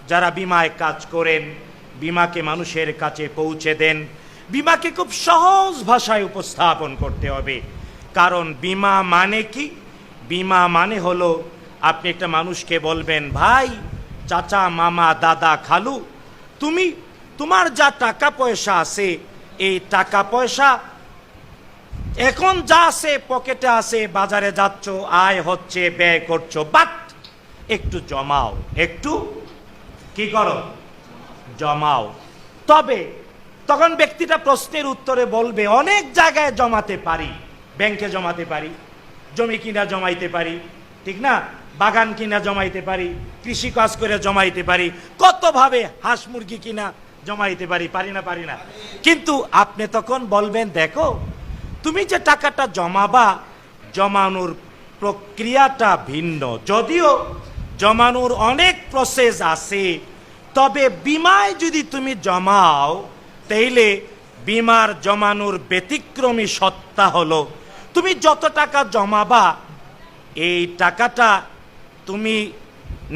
যারা বিমায় কাজ করেন, বিমাকে মানুষের কাছে পৌঁছে দেন, বিমাকে খুব সহজ ভাষায় উপস্থাপন করতে হবে। কারণ বিমা মানে কি? বিমা মানে হলো আপনি একটা মানুষকে বলবেন, ভাই, চাচা, মামা, দাদা, খালু, তোমার যা টাকা পয়সা আছে, এই টাকা পয়সা এখন যা আছে পকেটে আছে, বাজারে যাচ্ছ, আয় হচ্ছে, ব্যয় করছো, বাট একটু জমাও, একটু কি করো, জমাও। তবে তখন ব্যক্তিটা প্রশ্নের উত্তরে বলবে, অনেক জায়গায় জমাতে পারি, ব্যাংকে জমাতে পারি, জমি কিনা জমাইতে পারি, ঠিক না, বাগান কিনা জমাইতে পারি, কৃষি কাজ করে জমাইতে পারি, কতভাবে হাঁস মুরগি কিনা জমাইতে পারি, পারি না, পারি না। কিন্তু আপনি তখন বলবেন, দেখো, তুমি যে টাকাটা জমাবা, জমানোর প্রক্রিয়াটা ভিন্ন। যদিও জমানোর অনেক প্রসেস আছে, তবে বিমায় যদি তুমি জমাও, তাইলে বিমার জমানোর ব্যতিক্রমী সত্তা হলো, তুমি যত টাকা জমাবা, এই টাকাটা তুমি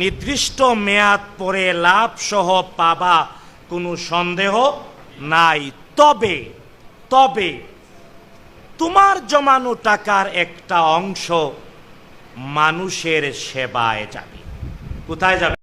নির্দিষ্ট মেয়াদ পরে লাভ সহ পাবা, কোনো সন্দেহ নাই। তবে তোমার জমানো টাকার একটা অংশ মানুষের সেবায় যাবে। কোথায় যাবে?